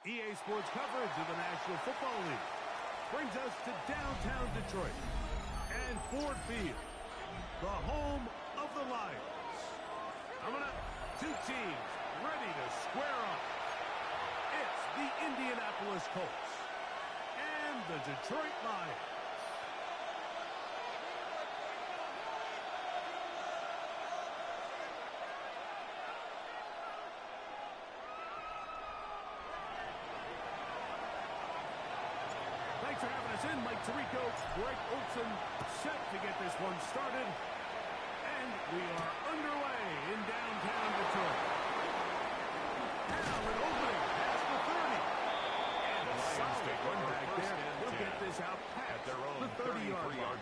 EA Sports coverage of the National Football League brings us to downtown Detroit and Ford Field, the home of the Lions. Coming up, two teams ready to square up. It's the Indianapolis Colts and the Detroit Lions. Thanks for having us in. Mike Tirico, Greg Olson, set to get this one started. And we are underway in downtown Detroit. Now an opening past the 30. And a solid run back there. He'll get this out past their own the 30-yard line.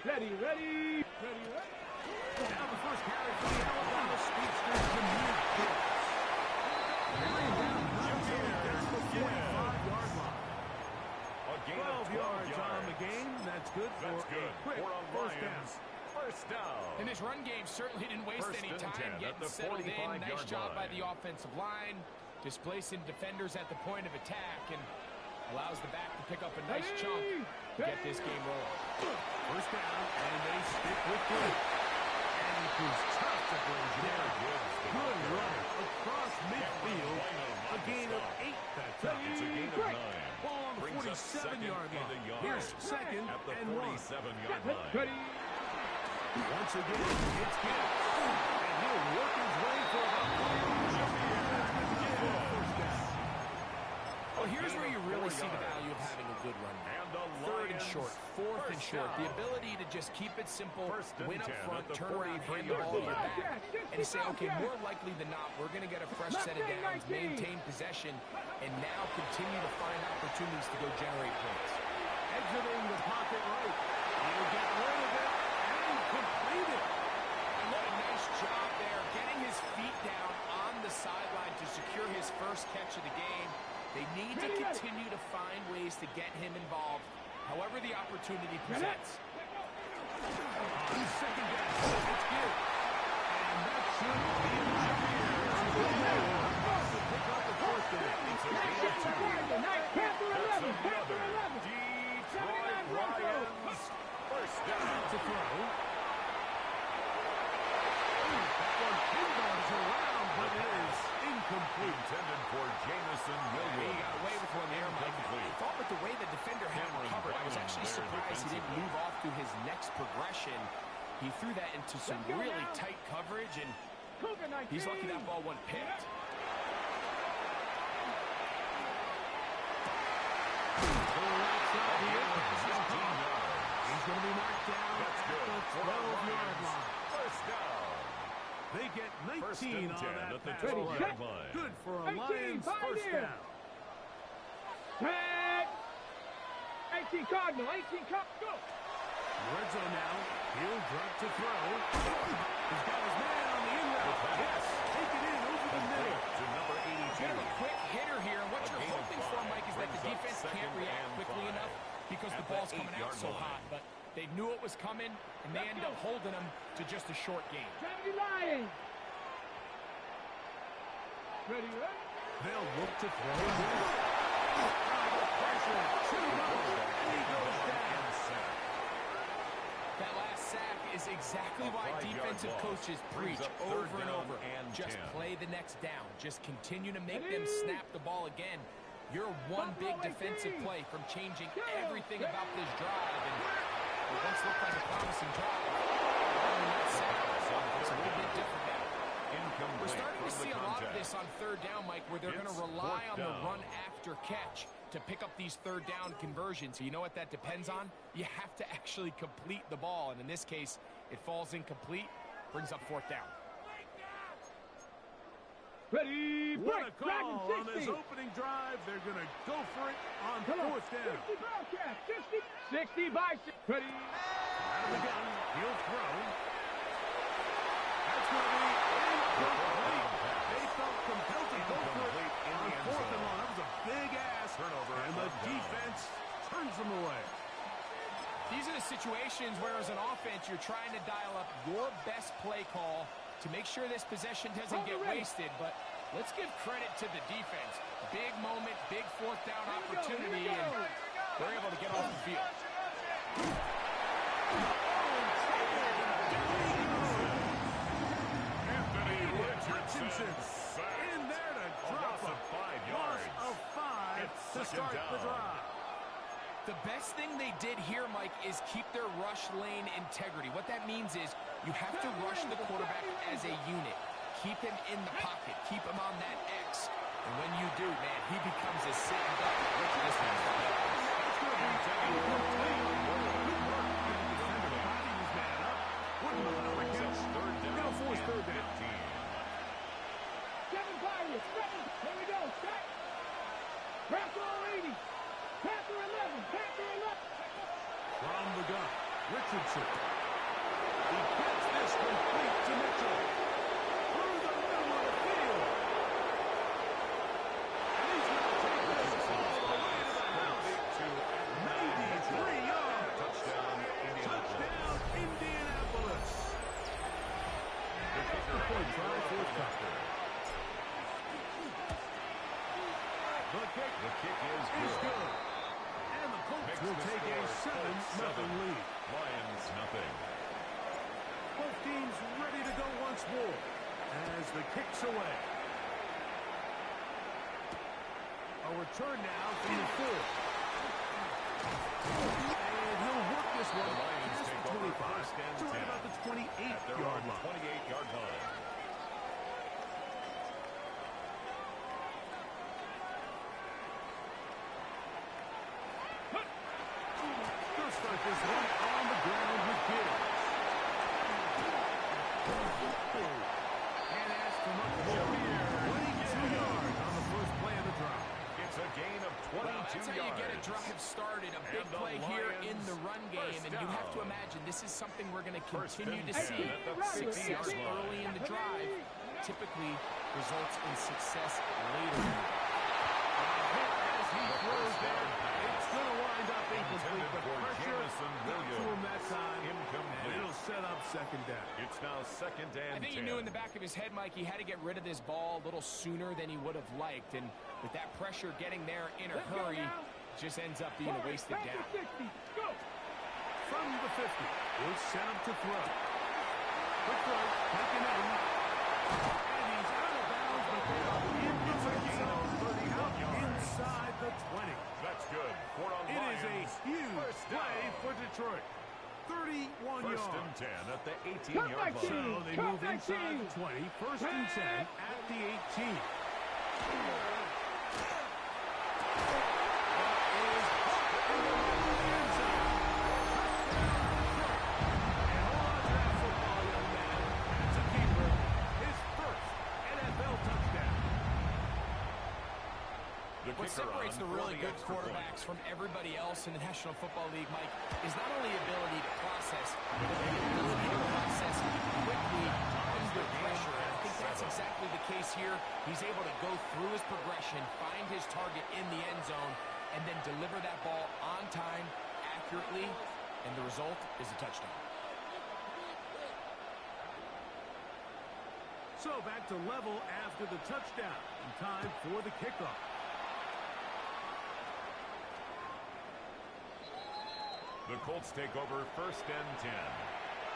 Ready. Now the first carry for the Alabama speedsters to Mute Gibbs. There's the 45-yard line. 12 yards on the game. That's good for a quick first down. And this run game certainly didn't waste any time getting settled in. Nice job by the offensive line, displacing defenders at the point of attack, and allows the back to pick up a nice chunk to get this game rolling. First down, and they stick with good. And he proves tough to bridge there. Good run across midfield. A gain of 8 that time. It's a gain of 9. Ball on the 47-yard line. Here's second at the and 47-yard line. Once again, it's Gibbs. And he'll work his way for about 4 first down. Well, here's where you really see the value of having a good run. Third and short, fourth and short. The ability to just keep it simple, win up front, turn around, hand the ball to your back, and say, okay, more likely than not, we're going to get a fresh set of downs, maintain possession, and now continue to find opportunities to go generate points. Exiting the pocket right. He'll get rid of it and complete it. And what a nice job there, getting his feet down on the sideline to secure his first catch of the game. They need to continue to find ways to get him involved, however the opportunity presents. On second down, it's good. And that should be to pick up the first down. It's a gain of 2. That's another Detroit Lions first down to throw. That one pinballs around, but it is incomplete. Intended for Jamison Williams. He got away with one there, Mike. I thought with the way the defender had him covered, I was actually surprised he didn't move off to his next progression. He threw that into some really tight coverage, and he's lucky that ball wasn't picked. He's going to be marked down at the 12-yard line. First down. They get 19 on that pass. Line. Good for a Lions first down. 18 Cardinal, go. Red zone now. He'll drop to throw. He's got his man on the in route. Yes, take it in over the middle. To number 82. Bit of a quick hitter here, and what you're hoping for, Mike, is that the defense can't react quickly enough because the ball's coming out so hot. But they knew it was coming, and they end up holding them to just a short game. Lions. Ready? They'll look to throw. Pressure. And he goes down. That last sack is exactly why defensive coaches preach over and over. Just play the next down. Just continue to make them snap the ball again. You're one big defensive play from changing everything about this drive. And it once looked like a promising drive. It's a little bit different now. We're starting to see a lot of this on third down, Mike, where they're going to rely on the run after catch to pick up these third down conversions. You know what that depends on? You have to actually complete the ball, and in this case, it falls incomplete, brings up fourth down. Ready, what a call on this opening drive. They're going to go for it on fourth down. 60 by 6. Ready. Out of the gun, he'll throw. going to be incomplete. They felt compelled to go for it on 4th and 1. That was a big ass. Turnover. And the defense turns them away. These are the situations where, as an offense, you're trying to dial up your best play call to make sure this possession doesn't get wasted. But let's give credit to the defense. Big moment, big 4th down opportunity, and they're able to get off the field. Anthony Richardson in there to drop a 5 yards. Loss of 5 to start the drive. The best thing they did here, Mike, is keep their rush lane integrity. What that means is you have to rush the quarterback as a unit. Keep him in the pocket. Keep him on that X. And when you do, man, he becomes a sitting duck. Look at this one. Now force third down. 7 Pirates. Here we go. Set. Panther 80. Panther 11. Panther 11. From the gun, Richardson. He gets this complete to Mitchell. Through the middle of the field. And he's going to take this all the way to the house. 93 yards. Touchdown, Indianapolis. Extra point try for Tucker. The kick is good. And the Colts will take a 7-0 lead. Lions nothing. Both teams ready to go once more as the kick's away. A return now from the 4. And he'll work this one past the 25 to right about the 28-yard line. 28-yard line. They'll start this one on the ground with Gibbs. And asked from up here, 22 yards on the first play of the drive. It's a gain of 22 Well, that's how you get a yards. drive started. A big And the play here in Lions the run game. And you have to down. imagine this is something we're going to First continue and to 10 see. at the Success 60-yard line. early in the drive typically results in success later. As he throws there, it's going to wind up incomplete. The for pressure Jameson got to him that time. Incomplete. And it'll set up second down. It's now second and I think 10. he knew in the back of his head, Mike, he had to get rid of this ball a little sooner than he would have liked. And with that pressure getting there in a hurry, it just ends up being a wasted down. 60. Go. From the 50, he'll set up to throw. Quick throw, taken in. And he's out of bounds, but they are in the red zone, out inside the 20. That's good. Four on It is a Lions. huge First down. play for Detroit. 31 First yards. and 10 at the Come 18-yard back, So line. they move inside the 20. First and 10 at the 18. What separates the really good quarterbacks from everybody else in the National Football League, Mike, is not only ability to process, but the ability to process quickly under pressure. And I think that's exactly the case here. He's able to go through his progression, find his target in the end zone, and then deliver that ball on time, accurately, and the result is a touchdown. So back to level after the touchdown. And time for the kickoff. The Colts take over first and 10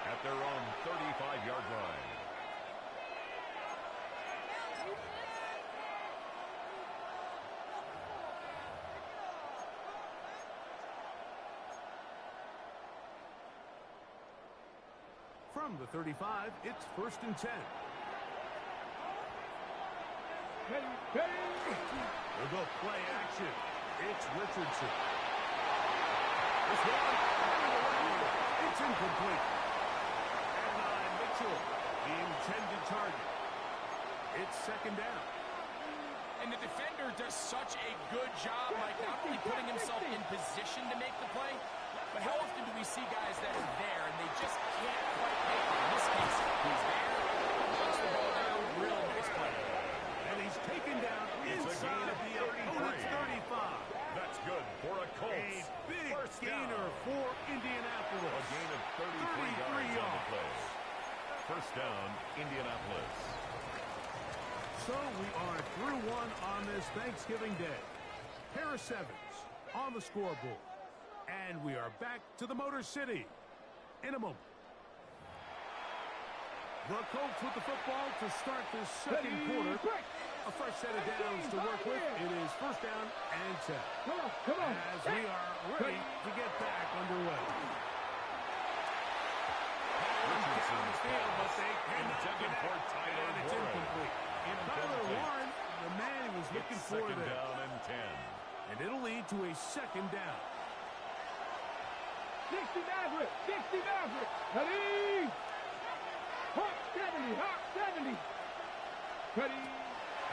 at their own 35-yard line. From the 35, it's first and 10. We'll go play action. It's Richardson. This one, it's incomplete. And Mitchell, the intended target. It's second down. And the defender does such a good job, like not only putting himself in position to make the play, but how often do we see guys that are there and they just can't quite make it? In this case, he's there, taken down inside the opponent's 35. That's good for a Colts. A big First gainer down. for Indianapolis. A gain of 33 yards on the play. First down, Indianapolis. So we are through one on this Thanksgiving Day. Pair of sevens on the scoreboard. And we are back to the Motor City in a moment. The Colts with the football to start this second quarter. A fresh set of downs to work with. It is first down and 10. Come on. As we are ready to get back underway. Down the field, but they cannot Intended for Tyler and it's Warren. incomplete. Tyler Warren, the man he was looking for Second there. down and 10. And it'll lead to a second down. 60 Maverick. 60 Maverick. Ready. Hot 70. Hot 70. Ready.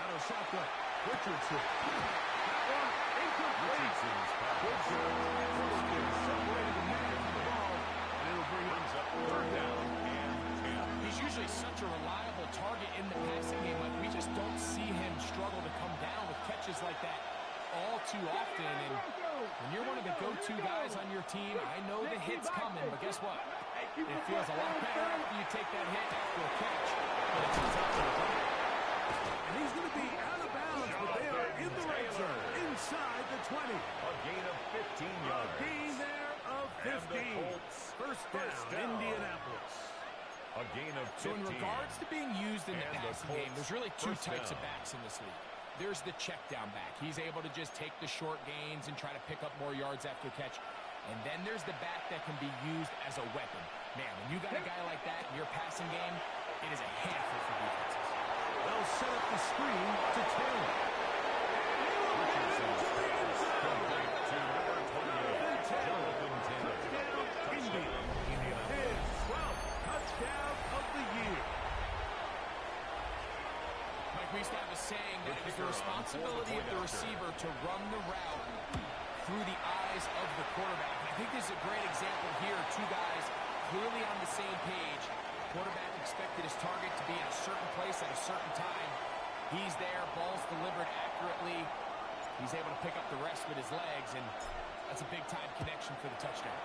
Out of shotgun. Richardson. That one incomplete. Richardson's pass. Separated the man from the ball. And it'll bring up third down and 10. He's usually such a reliable target in the passing game. Like, we just don't see him struggle to come down with catches like that all too often. And when you're one of the go-to guys on your team, I know the hit's coming, but guess what? It feels a lot better after you take that hit after a catch. But it's a tough one. And he's going to be out of bounds, but they are in the red zone, inside the 20. A gain of 15 A yards. gain there of And the 15. Colts, First first down, down. Indianapolis. A gain of 15. So in regards to being used in the And the passing game, Colts, there's really two first types of down. backs in this league. There's the check down back. He's able to just take the short gains and try to pick up more yards after catch. And then there's the back that can be used as a weapon. Man, when you got a guy like that in your passing game, it is a handful for defenses. They'll set up the screen to Taylor. Richardson complete to number 28, Jonathan Taylor. Touchdown, Indy. His 12th touchdown of the year. Mike, we used to have a saying that it was the responsibility of the receiver to run the route through the eyes of the quarterback. And I think this is a great example here. Two guys clearly on the same page. Quarterback expected his target to be in a certain place at a certain time. He's there, ball's delivered accurately. He's able to pick up the rest with his legs, and that's a big-time connection for the touchdown.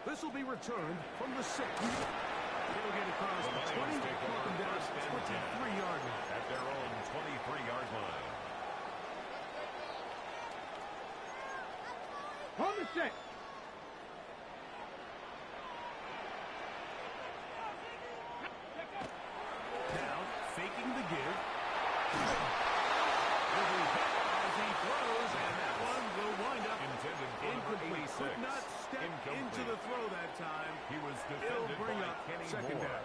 This will be returned from the 6. They'll get across the 20, broken down to 23-yard line. At their own 23-yard line. On the set. Now, faking the give. As he throws, and that one will wind up Intended for incomplete. 86. Could not step into the throw that time. He was It'll defended bring by up Kenny second Moore. down.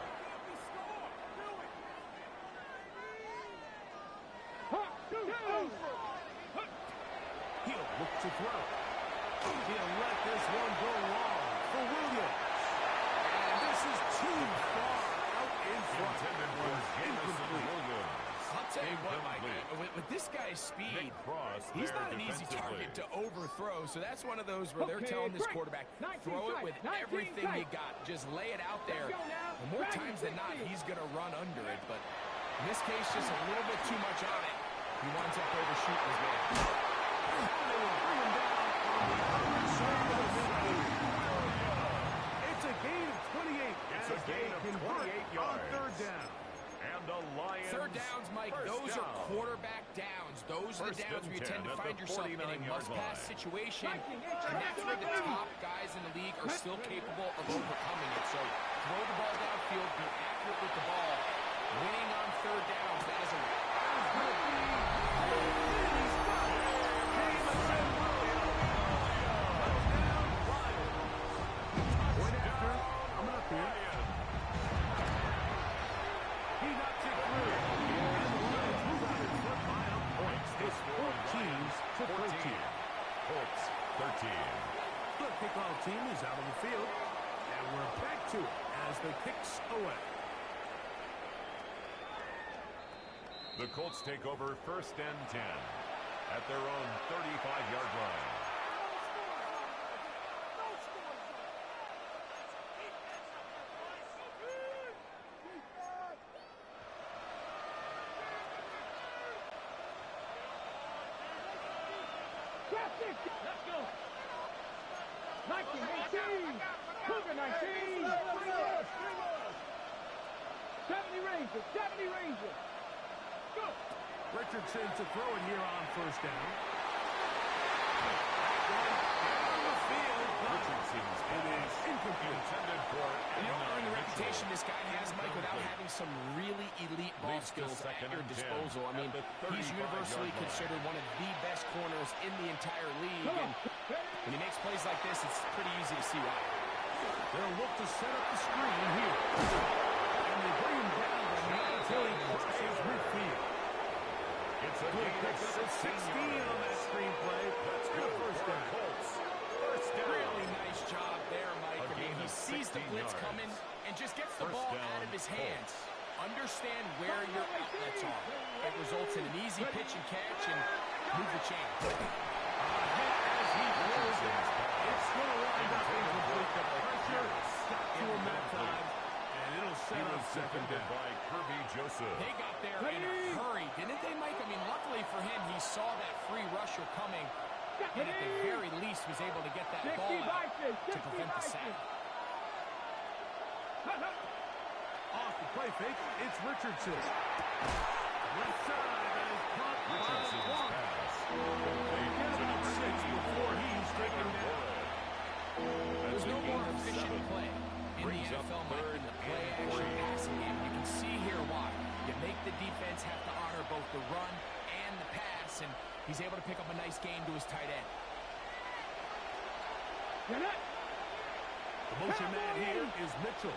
Hot 2. He'll look to throw. He'll let this one go long for Williams. And this is too far out in front. Intended for Jamison Williams. I'll tell you what, Mike, with this guy's speed, Nick Cross he's there not an easy defensively. target to overthrow. So that's one of those where they're Okay, telling this break. quarterback, 19 throw it tight, with 19 everything you tight. got. Just lay it out there. Let's go now. And more Drag times it, than not, 60. he's going to run under it. But in this case, just a little bit too much on it. He winds up overshooting his man. They will bring him down on the other side of the field. It's a gain of 28. It's as a gain they of convert 28 on yards. third down. And the Lions. Third downs, Mike, first those down. are quarterback downs. Those are the First downs and where you 10 tend to at find the yourself in a 49-yard must-pass line. situation. And that's where the top guys in the league are still capable of overcoming it. So throw the ball downfield, be accurate with the ball. Winning on third downs, that is a Point after, coming up here. He knocks it through. And the Lions move out in front by a point. It's 14-13. Colts 13. The kickoff team is out on the field. And we're back to it as the kicks away. The Colts take over first and 10 at their own 35-yard line. Cougar 19. 70 Rangers. 70 Rangers. Go. Richardson to throw it here on first down. Down the field. Richardson's It is incomplete. intended for You don't earn the reputation this guy has, Mike, without having some really elite ball skills at your disposal. I mean, he's universally considered one of the best corners in the entire league, and when he makes plays like this, it's pretty easy to see why. They'll look to set up the screen here. And they bring him down until he crosses midfield. It's a Good gain of pickup of 16 on that screenplay. That's And a good first for down. Colts. First down. Really nice job there, Mike. I mean, gain he of sees the 16 blitz yards. coming and just gets the First ball down, out of his hands. Colts. Understand where your outlets are. It results in an easy pitch and catch and move the chain. As he throws it, it's going to wind up incomplete. The pressure got to him that time, and it'll set up second down. By Kirby Joseph. They got there in a hurry, didn't they, Mike? I mean, luckily for him, he saw that free rusher coming, and at the very least was able to get that ball out to prevent the sack. Off the play fake, it's Richardson. Left side, and it's caught by Richardson's one. pass. Get about 6 before he's taken down. There's no more efficient play in the NFL, Mike, than the play-action passing game. You can see here why. You make the defense have to honor both the run and the pass, and he's able to pick up a nice gain to his tight end. The motion man here is Mitchell.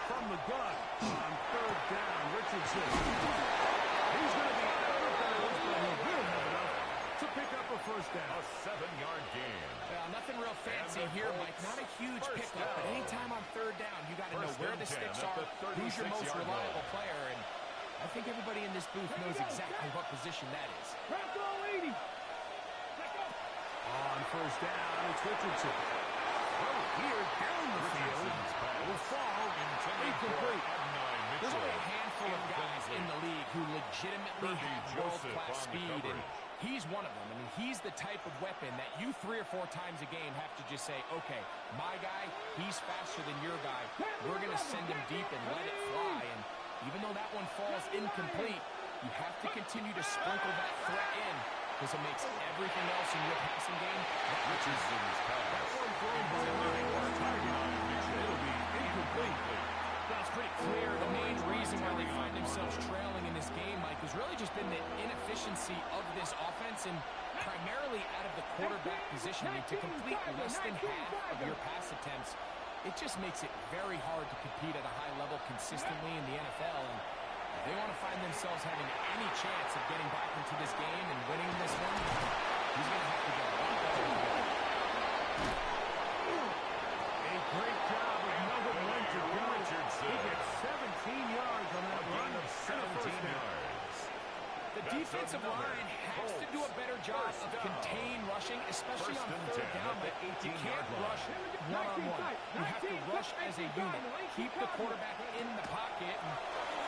From the gun on third down, Richardson. He's going to be out of bounds, but he will have enough to pick up a first down. A 7-yard gain. Well, nothing real fancy here, Mike. Not a huge pickup, but anytime on third down, you got to know where the sticks are, who's your most reliable player, and I think everybody in this booth knows exactly what position that is. On first down, it's Richardson. Here, down the field, will fall incomplete. There's only a handful of guys in the league who legitimately have world-class speed, and he's one of them. I mean, he's the type of weapon that you 3 or 4 times a game have to just say, okay, my guy, he's faster than your guy. We're going to send him deep and let it fly, and even though that one falls incomplete, you have to continue to sprinkle that threat in, because it makes everything else in your passing game that much easier. It'll be incomplete. That's pretty clear. The main reason why they find themselves trailing in this game, Mike, has really just been the inefficiency of this offense and primarily out of the quarterback position. I mean, to complete less than half of your pass attempts, it just makes it very hard to compete at a high level consistently in the NFL. And if they want to find themselves having any chance of getting back into this game and winning this one, he's going to have to get a lot better than that. A great job of knowing when to go. He gets 17 yards on that run of 17 yards. The defensive line has to do a better job of contained rushing, especially on third down, but you can't rush one-on-one. You have to rush as a unit. Keep the quarterback in the pocket, and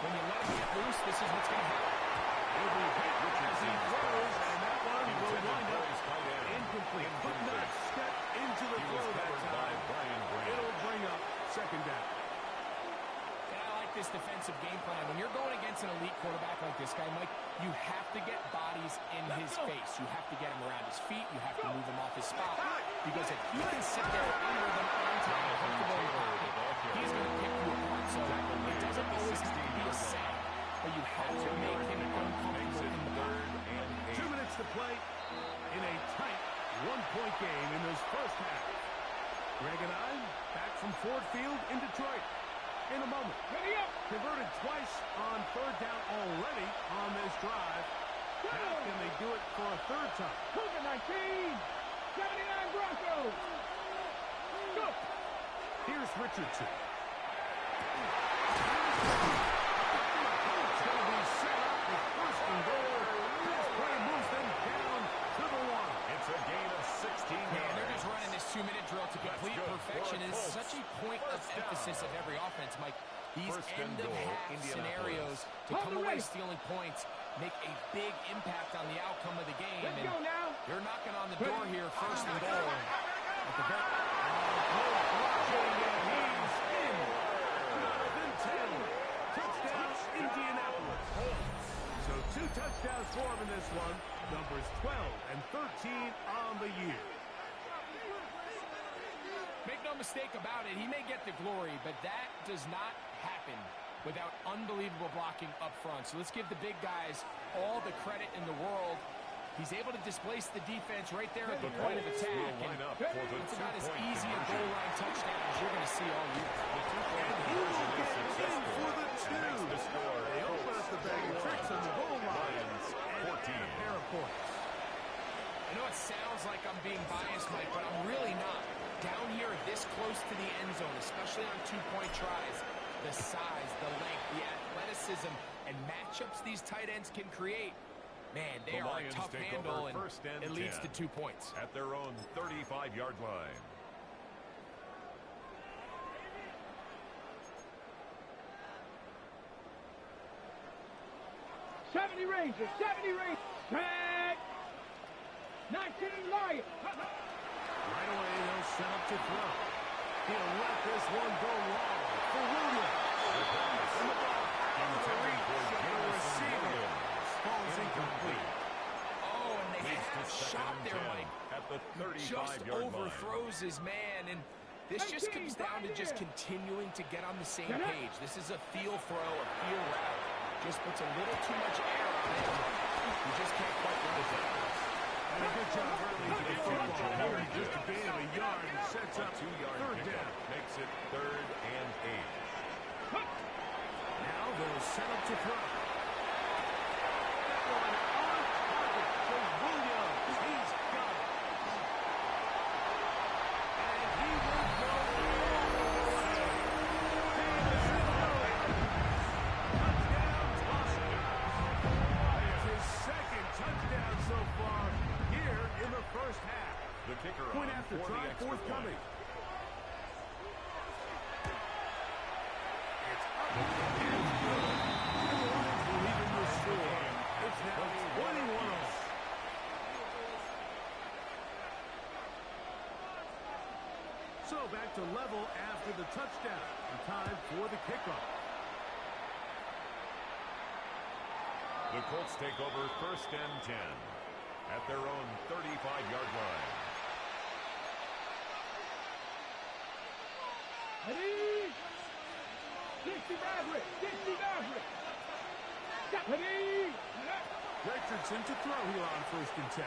when you let him get loose, this is what's going to happen. He'll be hit as he throws, and that one will wind up incomplete. Could not step into the throw that time. It'll bring up second down. And I like this defensive game plan. When you're going against an elite quarterback like this guy, Mike, you have to get bodies in his face. You have to get him around his feet. You have to move him off his spot. Because if he can sit there in rhythm, on time, comfortable in the pocket, he's going to pick you apart. So it doesn't always have to be a sack, but you have to make him uncomfortable in the pocket. 2 minutes to play in a tight one-point game in this first half. Greg and I back from Ford Field in Detroit in a moment. Converted twice on third down already on this drive. Now can they do it for a third time? Cougar 19, 79 Broncos. Go. Here's Richardson. It's going to be set up with first and goal. This play moves them down to the 1. It's a gain of 16 Man, yards. they're just running this 2-minute drill to complete perfection. It's such a point of emphasis of every offense, Mike. These end-of-half scenarios to come away stealing points make a big impact on the outcome of the game. And they're knocking on the the door here, first and goal. At the very He's in. 12 and 10. Touchdown, Indianapolis. So 2 touchdowns for him in this one. Numbers 12 and 13 on the year. Make no mistake about it, he may get the glory, but that does not happen without unbelievable blocking up front. So let's give the big guys all the credit in the world. He's able to displace the defense right there at the point of attack. And it's about as easy a goal line touchdown as you're going to see all year. And he will get in for the 2. They open up the bag of tricks on the goal line and a pair of points. I know it sounds like I'm being biased, Mike, but I'm really not. Down here this close to the end zone, especially on 2-point tries, the size, the length, the athleticism, and matchups these tight ends can create, man, they are a tough handle, and it leads to 2 points. At their own 35-yard line. '70 Rangers, 70 Rangers. Back. 19 Lions. Right away, they'll set up to throw. He'll let this one go long for Williams. And the reach of the receiver falls incomplete. Oh, and they have shot there, Mike. At the 35-yard just line. overthrows his man, and this just comes down to just continuing to get on the same page. This is a feel throw, a feel route. Just puts a little too much air on it. You just can't quite run it down. And a good job early to the football here. Just a gain of a yard and sets up 2-yard third down. Makes it 3rd and 8. Now they'll set up to throw. That one on target for Williams. He's got it. And he will go all the way. Touchdown, Tosca. It's his second touchdown so far here in the first half. The kicker Point on after for try the extra forthcoming. point. It's up and good. And the Lions will even the score. It's now 21 all. So back to level after the touchdown. And time for the kickoff. The Colts take over 1st and 10 at their own 35-yard line. Ready? 60 Maverick. 60 Maverick. Ready? Richardson to throw here on 1st and 10.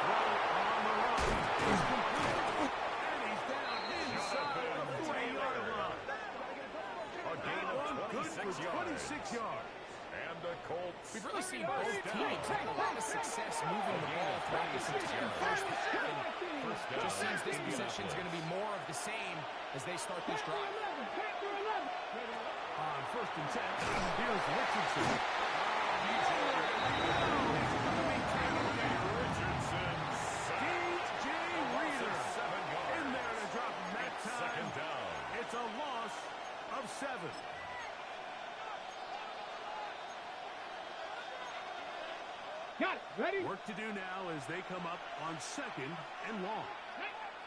Throw on the run. He's complete. And he's down inside the 40-yard line. A gain of 26 yards. 26 yards. And the Colts. We've really seen both teams have a lot of success moving the ball throughout this entire first half. And just seems this possession is going to be more of the same as they start this drive. On 1st and 10, here's Richardson. DJ Reader in there to drop him that time. Second down. It's a loss of 7. Got it. Ready? Work to do now as they come up on 2nd and long.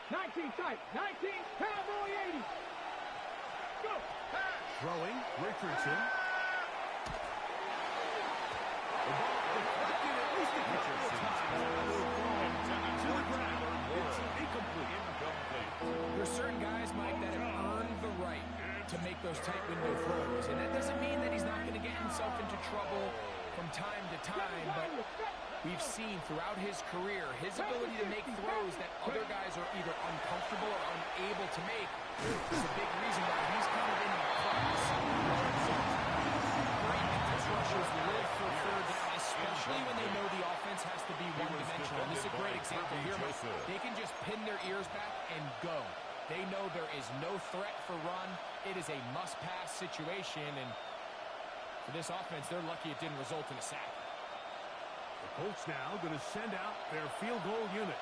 19 tight. 19 Cowboy 80. Go. Throwing, Richardson. The ball deflected at least a couple of times. To the ground. It's incomplete. There's certain guys, Mike, that have earned the right to make those tight window throws. And that doesn't mean that he's not going to get himself into trouble from time to time, but we've seen throughout his career his ability to make throws that other guys are either uncomfortable or unable to make is a big reason why he's kind of in the class. Great pass rushers live for 3rd down, especially when they know the offense has to be one-dimensional. And this is a great example here, Mike. They can just pin their ears back and go. They know there is no threat for run. It is a must-pass situation, and for this offense, they're lucky it didn't result in a sack. The Colts now going to send out their field goal unit.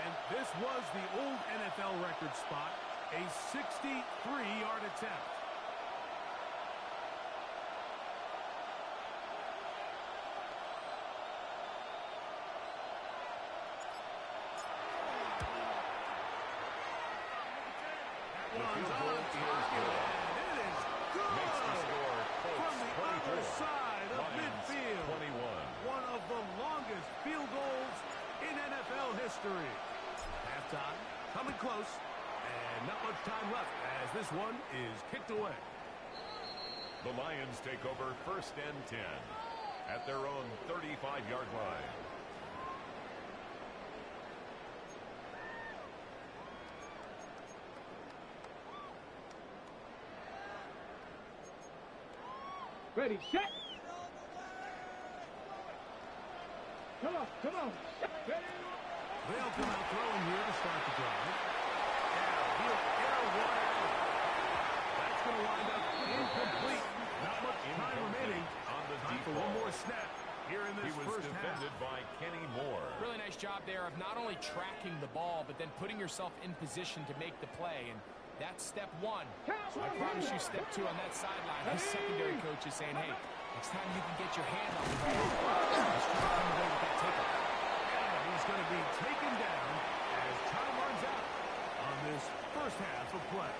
And this was the old NFL record spot, a 63-yard attempt. The one's field on goal is target. good. It is good. Makes the score From the other 24. side of Lions midfield. 21. One of the longest field goals in NFL history. Halftime coming close. And not much time left as this one is kicked away. The Lions take over 1st and 10 at their own 35-yard line. Ready, set. Come on, come on. Ready. They'll come out throwing here to start the drive. Now he'll air one out. That's going to wind up incomplete. Not much time remaining. On the Time for one more snap here in this He was first defended half. by Kenny Moore. Really nice job there of not only tracking the ball, but then putting yourself in position to make the play. And that's step one. So I promise you step two on that sideline. His secondary coach is saying, hey, next time you can get your hand on the ball, let's try to come away with that takeover. And he's going to be taken down as time runs out on this first half of play.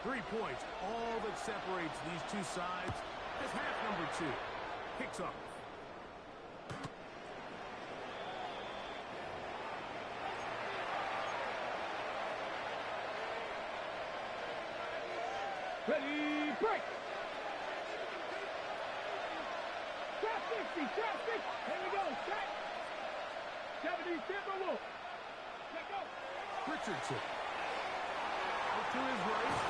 Three points, all that separates these two sides as half number two kicks off. Ready, break. Trap 60, trap 60. Here we go, set. 70, Timberwolf. Let go. Richardson. Out to his right.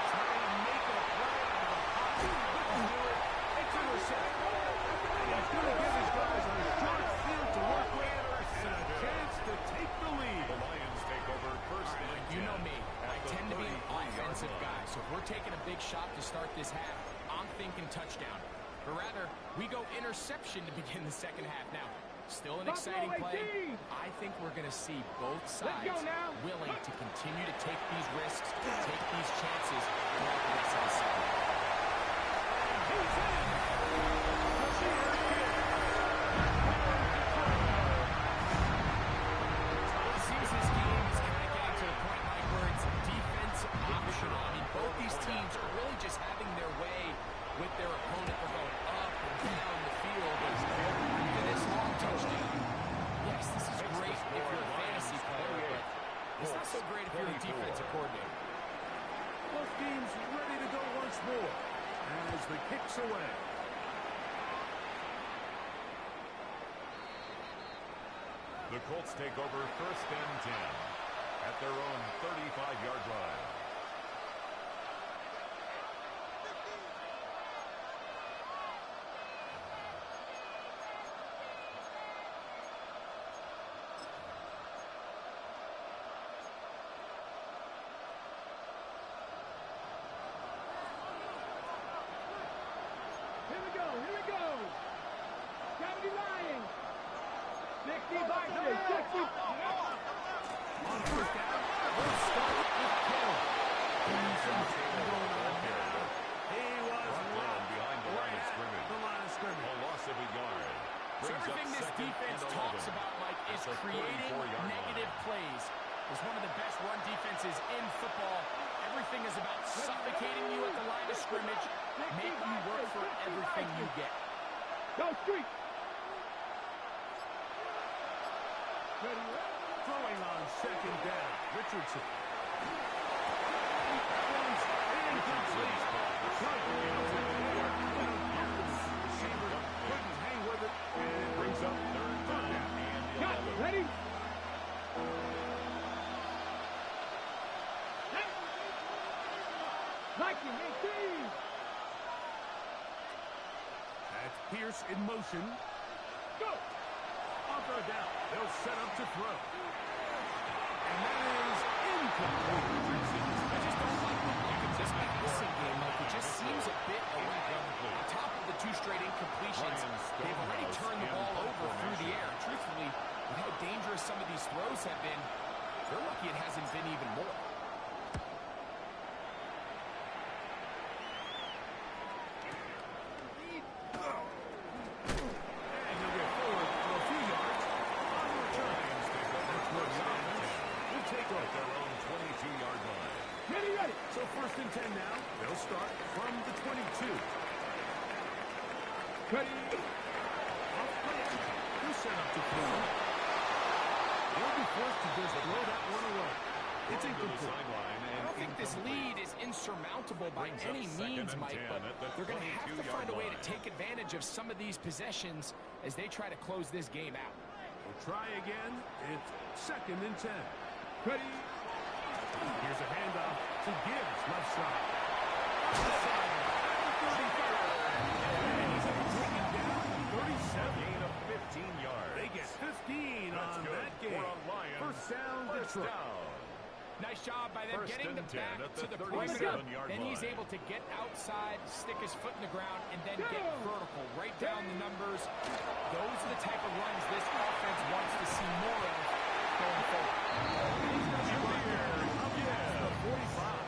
Trying to make a play out of the pocket. Couldn't do it. It's intercepted. And he's going to give his guys a short field to work with and a chance to take the lead. The Lions take over 1st and 10. You know me. I at the tend to be an 33-yard offensive line. guy. So if we're taking a big shot to start this half, I'm thinking touchdown. But rather, we go interception to begin the second half. Now, still an exciting play. I think we're going to see both sides willing to continue to take these risks, take these chances throughout the rest of the season. He's in. It seems this game is kind of getting to the point, Mike, where it's defense optional. I mean, both these teams are really just having their way with their opponent. They're going up and down the field. And this long touchdown. Yes, this is great if you're a fantasy player, but it's not so great if you're a defensive coordinator. Both teams ready to go once more as the kick's away. The Colts take over 1st and 10 at their own 35-yard line. Here we go, here we go. 70 Lions. 60 Vikings, 60. On first down, we'll start with Kittle. He's going on now. He was Brought down behind the line of scrimmage. the line of A scrimmage. loss of a yard. So Brings up everything this 2nd defense and talks 11 about, Mike, is at the creating 34-yard line. negative plays. Is one of the best run defenses in football. Everything is about suffocating you at the line of scrimmage, make you work for everything you get. Go street. Ready, Throwing on second down, Richardson. That one's incomplete. Receiver couldn't hang with it, and it brings up 3rd down and got it, 11. ready. Viking 18. That's Pierce in motion. Go. On third down, they'll set up to throw. And that is incomplete. I just don't like the look of this passing game. Like, it just seems a bit erratic. On top of the 2 straight incompletions, they've already turned the ball over through the air. Truthfully, with how dangerous some of these throws have been, they're lucky it hasn't been even more. And he'll get forward for a few yards on the return. That's where the offense will take over At their own 22-yard line. Ready. So first and 10 now. They'll start from the 22. Ready. Off play action. He'll set up to throw. They'll be forced to just throw that one away. It's To the incomplete. sideline I and don't think this lead is insurmountable by Brings up any second means, and Mike, 10 but at the they're going to have to 22-yard find a way to line. take advantage of some of these possessions as they try to close this game out. We'll try again. It's second and 10. Ready. Here's a handoff to Gibbs, left side. Left side, 35. And he's taken down 37. Gain of 15 yards. They get 15 That's on good that game. for a Lions. First down, First Detroit. down. Nice job by them First getting and the 10 back at the to the 37-yard perimeter. Then he's line. able to get outside, stick his foot in the ground, and then get vertical right down the numbers. Those are the type of runs this offense wants to see more of going forward. He's got you right there. Up against the 45.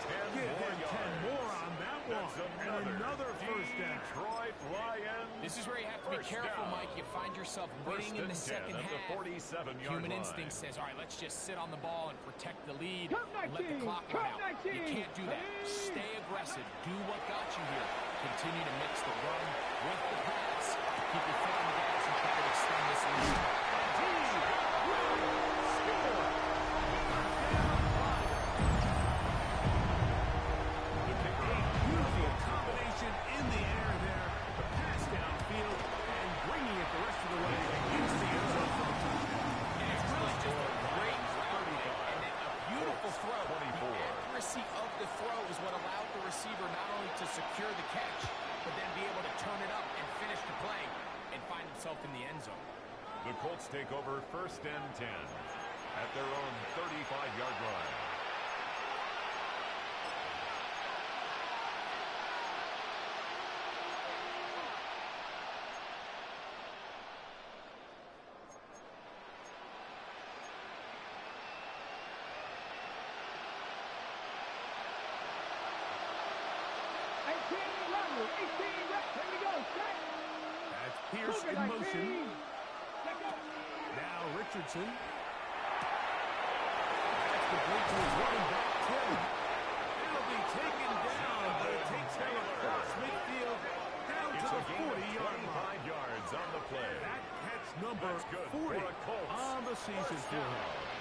10 Give more him 10 yards. more on that one. That's And another first down. Detroit Lions. This is where you have to be First careful, down. Mike. You find yourself First winning in and the 10 second at the half. 47-yard Human line. instinct says, all right, let's just sit on the ball and protect the lead Come and let the 19, clock come run out. You 19. can't do that. Hey. Stay aggressive. Do what got you here. Continue to mix the run with the pass. Keep your foot on the gas and try to extend this lead. Beautiful combination in the air there. The pass downfield and bringing it the rest of the way into the end zone for the touchdown. And it's really just a great route and a beautiful throw. 24. The accuracy of the throw is what allowed the receiver not only to secure the catch, but then be able to turn it up and finish the play and find himself in the end zone. The Colts take over first and 10 at their own 35-yard line. Here we go. Set. That's Pierce Move it, in motion. 19. Let go. Now Richardson. That's the break to his running back, Taylor. It'll be taken down, but it takes him across midfield down to It's the a gain of 40-yard line. 25 yards on the play. That catch number That's good 40 for the Colts. on the season First for him. down.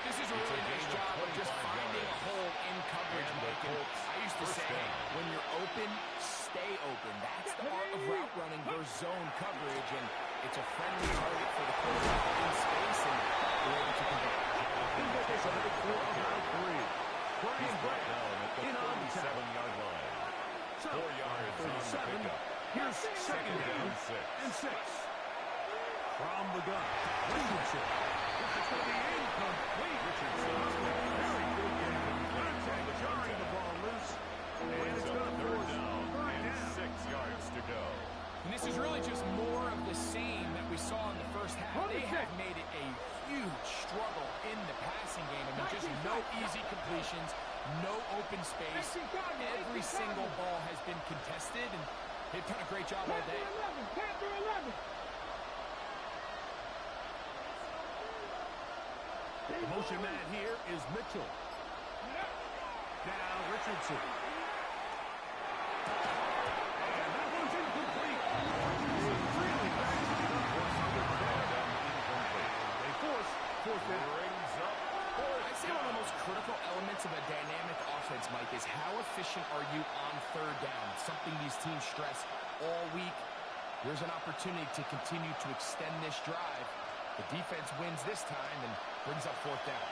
This is a It's a really nice gain of job of just 25 finding a yards. hole in coverage, And the Mike. And Colts I used to first say, down. when you're open, stay open. That's the art of route running versus zone coverage, and it's a friendly target for the quarterback in space, and they're able to convert. He's got this under for about 3. Brian He's brought Brett down at the in on the tackle. 47-yard line. So, 4 yards on the 37. pickup. Here's second down and 6. From the gun, Richardson. It's going to be incomplete. Richardson. Very good game. Contact jarring the ball loose. And Brings it's up going to third force down third and down. 6 yards to go. And this is really just more of the same that we saw in the first half. They have made it a huge struggle in the passing game. I mean, just no easy completions, no open space. Every single ball has been contested, and they've done a great job all day. Panther 11. The motion man here is Mitchell. Now Richardson. And that one's incomplete. Richardson really backs it up once he gets there. They force down. Brings up fourth I'd say one of the most critical elements of a dynamic offense, Mike, is how efficient are you on third down? Something these teams stress all week. There's an opportunity to continue to extend this drive. The defense wins this time and brings up fourth down.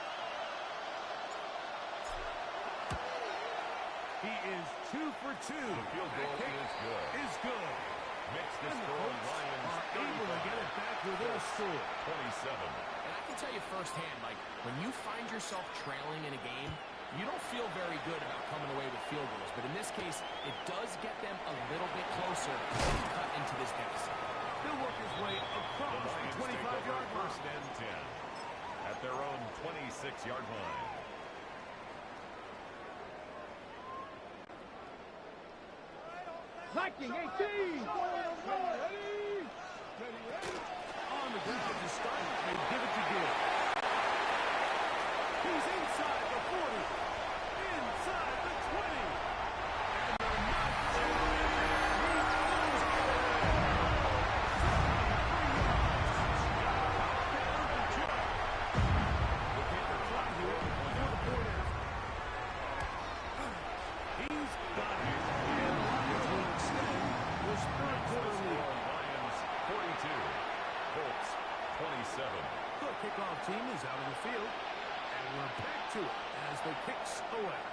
He is 2 for 2. The field goal That kick is good. is good. Makes the And the score Colts Lions are able to get it back within a score. 27. And I can tell you firsthand, Mike, when you find yourself trailing in a game, you don't feel very good about coming away with field goals. But in this case, it does get them a little bit closer to cut into this deficit. He'll work his way The across the Lions take over 25-yard line. first and 10 at their own 26-yard line. Viking 18. Ready. On the defensive start, they give it to Gill. He's inside the 40. Inside the 20. And they're not going in there. He throws it away. 73 yards. Down to 12. We'll get the clock here before the point out. He's got it. And the Lions will extend this third quarter lead. Lions 42. Colts 27. The kickoff team is out of the field. And we're back to it as the kicks away.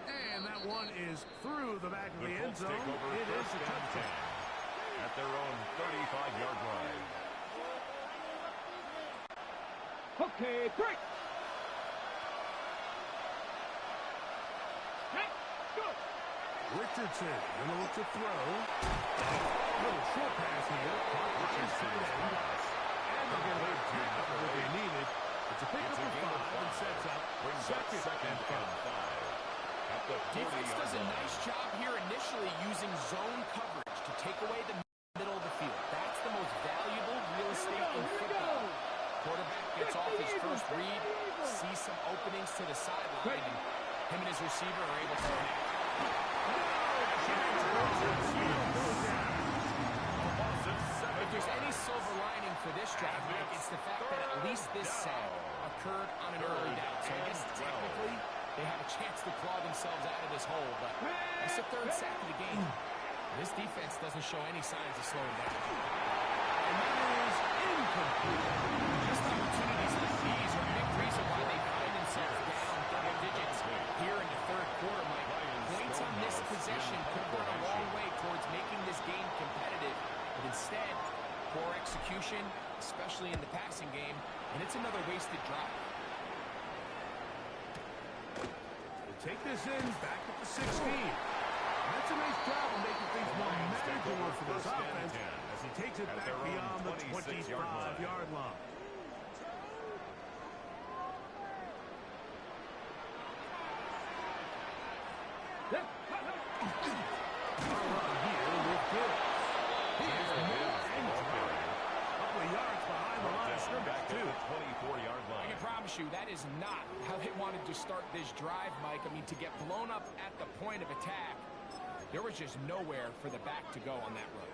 And that one is through the back of the end Colts zone. take over It is first a and touchdown. 10 at their own 35-yard line. Okay, break. Hey, go. Richardson gonna look to throw. Little short pass here. Caught by his tight end. And they're gonna pick up what they needed. It's a pickup of 5 and sets up second and 5. At the Defense 40-yard does a line. nice job here initially using zone coverage to take away the middle of the field. That's the most valuable real estate in football. Quarterback gets off his first read, sees some openings to the sideline, and him and his receiver are able to connect. If there's any silver lining for this drive, Mike, it's the fact that at least this sack occurred on an early down. So I guess technically they have a chance to claw themselves out of this hole, but it's the third sack of the game. This defense doesn't show any signs of slowing down. And that is incomplete. Just opportunities like these are a big reason why they find themselves down double digits here in the third quarter, Mike. Points on this possession could have gone a long way towards making this game competitive, but instead, poor execution, especially in the passing game, and it's another wasted drive. We'll take this in back at the 16. That's a nice job of making things more manageable for this offense as he takes it back beyond the 25-yard line. That is not how they wanted to start this drive, Mike. I mean, to get blown up at the point of attack, there was just nowhere for the back to go on that run.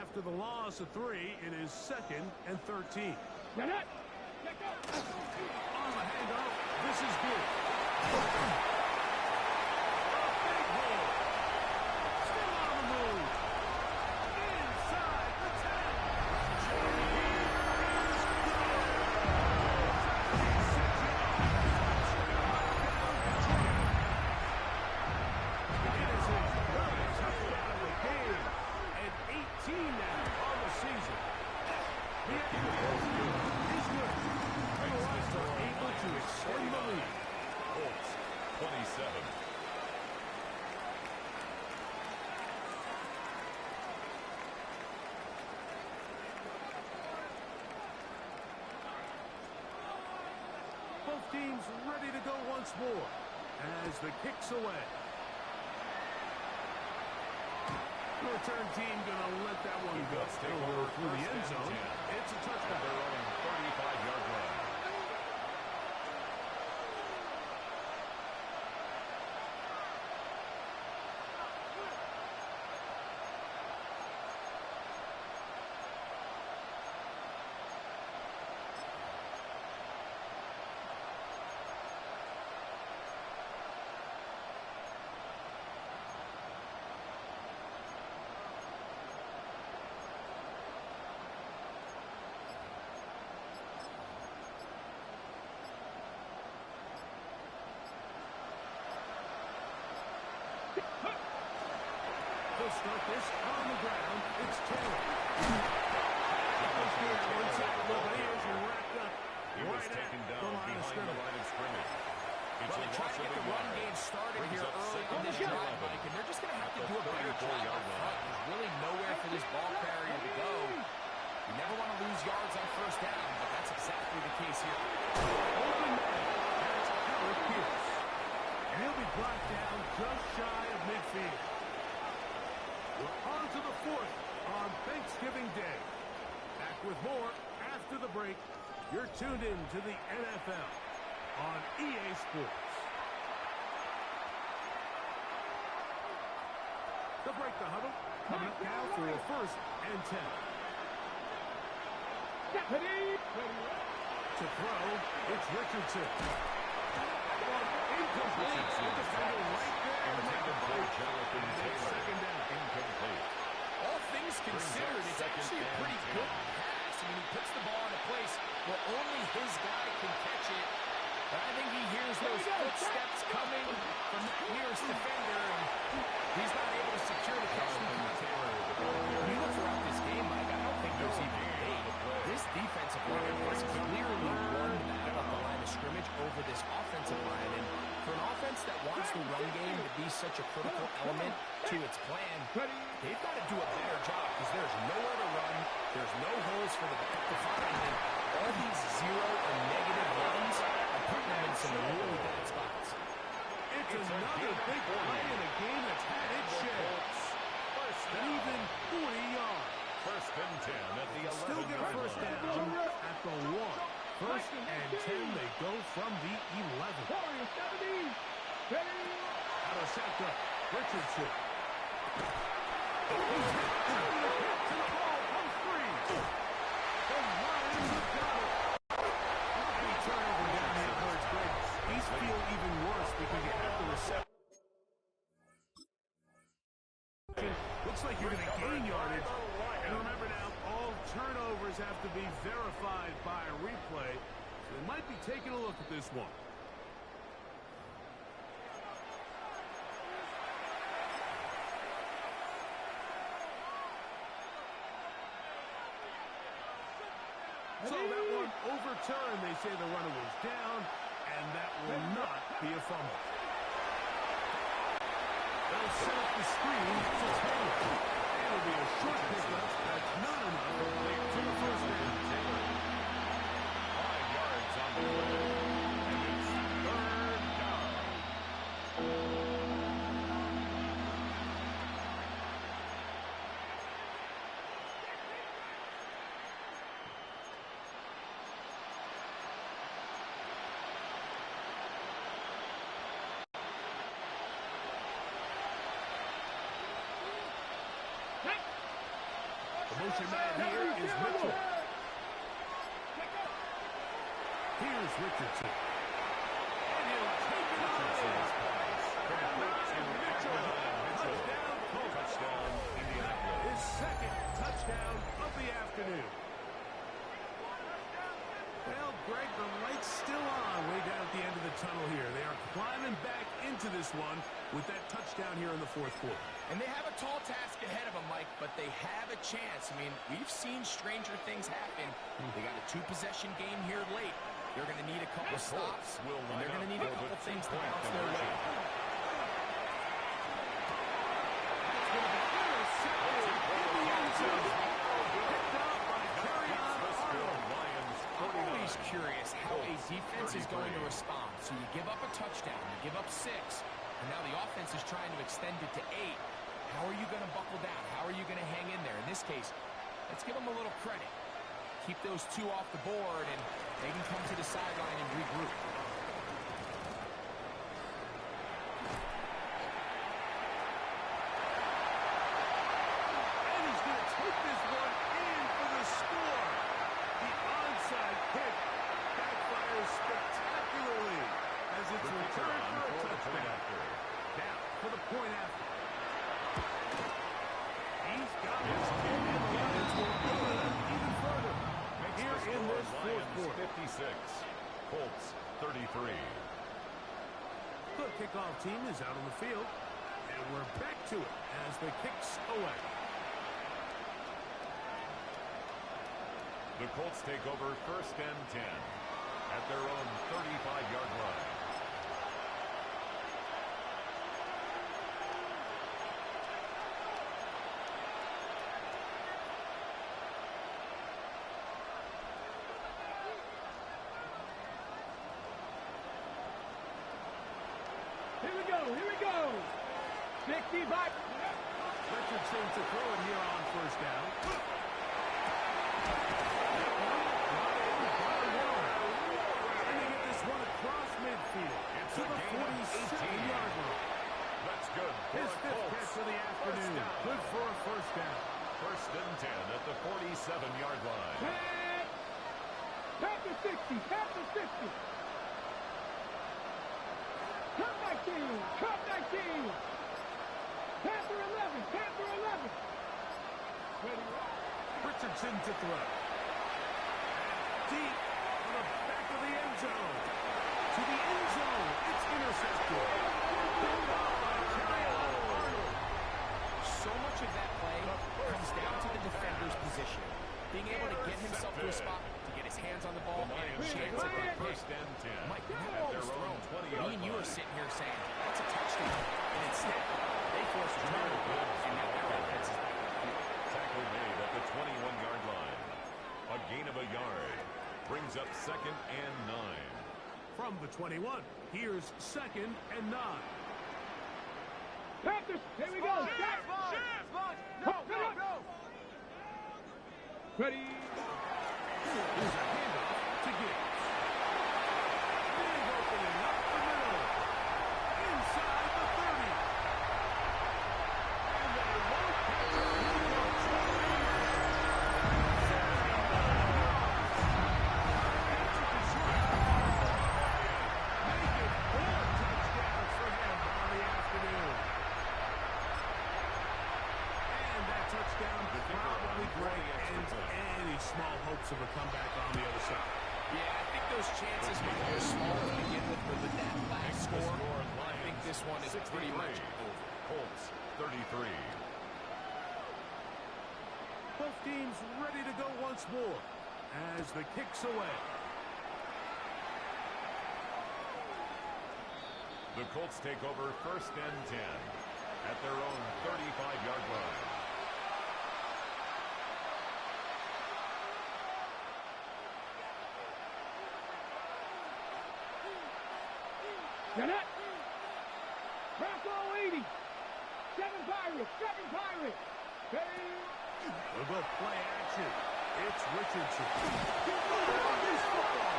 After the loss of 3, it is 2nd and 13. On the handoff, this is good. Big hole. Still on the move. Inside the 10. Both teams ready to go once more as the kick's away. The return team going to let that one go. Through the end zone. It's a touchdown. Their own 35-yard line. They'll start this on the ground. It's Taylor. That was good. Inside the Buccaneers are wrapped up. He was taken down behind the line of scrimmage. It's Well, they try to get the run game started here early in this drive, Mike, and they're just going to have to do a better job up front. There's really nowhere for this ball carrier to go. You never want to lose yards on first down, but that's exactly the case here. Open man. That's Howard Pierce. with more after the break. You're tuned in to the NFL on EA Sports. The break, the huddle. Coming up now for a 1st and 10. To throw, it's Richardson. Incomplete. The defender right there to make the play. Second down. Incomplete. All things considered, it's actually a pretty good pass. I mean, he puts the ball in a place where only his guy can catch it. But I think he hears those footsteps coming from the nearest defender, and he's not able to secure the catch. When you look throughout this game, Mike, I don't think there's even a debate. This defensive line has clearly won the battle at the line of scrimmage over this offensive line. And for an offense that wants the run game to be such a critical element to its plan, they've got to do a better job because there's nowhere to run. There's no holes for the back to find. And all these zero or negative runs are putting them in some really bad spots. It's another big play in a game that's had its share. And even 40 yards. 1st and 10 at the 11. Still get a 1st down at the 1. 1st and 10, they go from the 11. Out of shotgun, Richardson. He's hit to the ball, post 3. The Lions have got it. Any turnover down here hurts Greg. He's feel even worse because you have the reception. Looks like you're going to gain yardage. And remember now, all turnovers have to be verified by a replay. So they might be taking a look at this one. So that one overturned. They say the runner was down, and that will not be a fumble. They'll set up the screen to Taylor. It'll be a short pickup. That's not enough to the 1st down. 5 yards on the play. And it's 3rd down. The motion man here is Mitchell. Here's Richardson. And he'll take it on. Touchdown, Indianapolis. His 2nd touchdown of the afternoon. Well, Greg, the light's still on way down at the end of the tunnel here. They are climbing back into this one with that touchdown here in the 4th quarter. And they have a tall task ahead of them, Mike, but they have a chance. I mean, we've seen stranger things happen. They got a 2-possession game here late. They're going to need a couple stops, and they're going to need a couple things to bounce their way. I'm always curious how a defense is going to respond. So you give up a touchdown, you give up 6, and now the offense is trying to extend it to 8. How are you going to buckle down? How are you going to hang in there? In this case, let's give them a little credit. Keep those 2 off the board, and they can come to the sideline and regroup. And he's going to take this one in for the score. The onside kick backfires spectacularly as it's returned for a touchdown. Now for the point after. He's got his 10, and the Lions will go even further. Here in this 4th quarter. 56, Colts 33. The kickoff team is out on the field, and we're back to it as the kick's away. The Colts take over 1st and 10 at their own 35-yard line. Here we go. 65. Richardson to throw it here on 1st down. and 10 at the 47-yard line. Tap the 60, tap the 60. Cut 19, cut 19. Panther 11, Panther 11. Ready, Richardson to throw. Deep to the back of the end zone. To the end zone. It's intercepted. So much of that play comes down to the defender's position. Being able to get himself to a spot, to get his hands on the ball, and a chance at that pick. First and 10. Mike, that At ball their was own thrown. 20-yard Me and you line. are sitting here saying, that's a touchdown. And instead, they forced a turnover, and now their offense is back on the field. Tackle made at the 21-yard line. A gain of a yard. Brings up 2nd and 9. From the 21, here's 2nd and 9. Panthers, here we go. Go, go, go. Ready. Here's a handoff to Gibbs. Big opening up the middle. Inside the 30. And they won't catch him. Make it 4 touchdowns for him on the afternoon. And that touchdown probably great ends any small hopes of a comeback on the other side. Yeah, I think those chances were small to begin with, but with that last score, I think this one is pretty much over. Colts 33. Both teams ready to go once more as the kick's away. The Colts take over 1st and 10 at their own 35-yard line. Get it. Bronco 80. 7 Pirates, 7 Pirates. Ready. We'll go play action. It's Richardson. This football.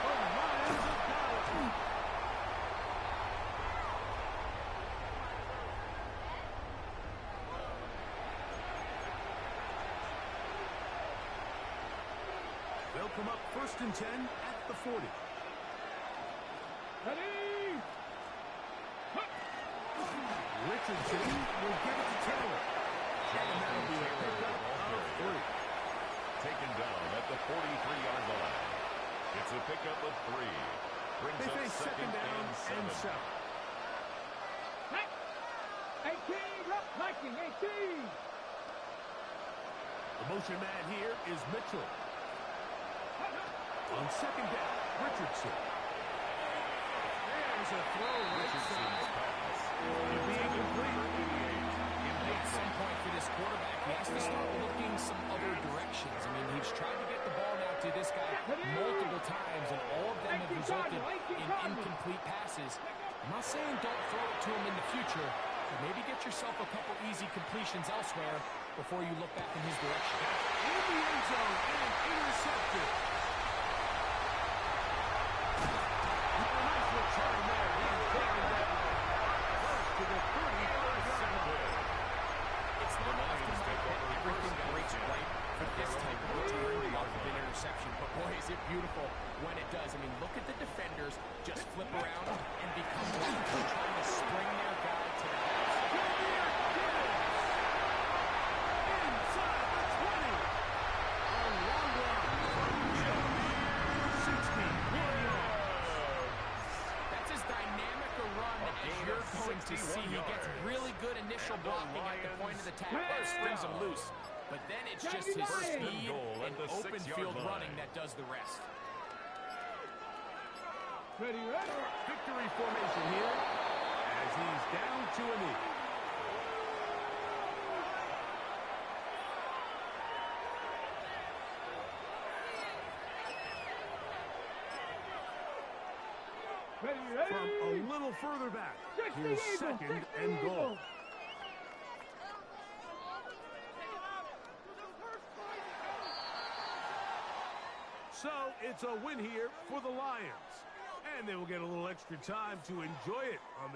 The Lions have got it. They'll come up 1st and 10 at the 40. Ready. Richardson will give it to Taylor. And that'll be a pickup of 3. Taken down at the 43-yard line. It's a pickup of 3. Brings They up face 2nd down and 7. 18, up, Viking, 18. The motion man here is Mitchell. On 2nd down, Richardson. There's a throw right Richardson's side. pass. It'll be incomplete. At some point for this quarterback, he has to start looking some other directions. I mean, he's tried to get the ball now to this guy multiple times, and all of them have resulted in incomplete passes. I'm not saying don't throw it to him in the future, but maybe get yourself a couple easy completions elsewhere before you look back in his direction. In the end zone and intercepted. A nice return there. He's taken down. First to the 35-yard line. It's not often that everything breaks right for this type of return off of an interception, but boy, is it beautiful when it does. I mean, look at the defenders just flip around and become one, trying to spring their guy to the house. Inside the 20. A long run from Jimmy. 61 yards. That's as dynamic a run as you're going to see. He gets really good initial blocking at the point of the tackle. That springs him loose. But then it's just his speed and open field running that does the rest. Ready, ready. Victory formation here as he's down to a knee. Ready, ready. From a little further back, here's 2nd and goal. So it's a win here for the Lions. And they will get a little extra time to enjoy it on this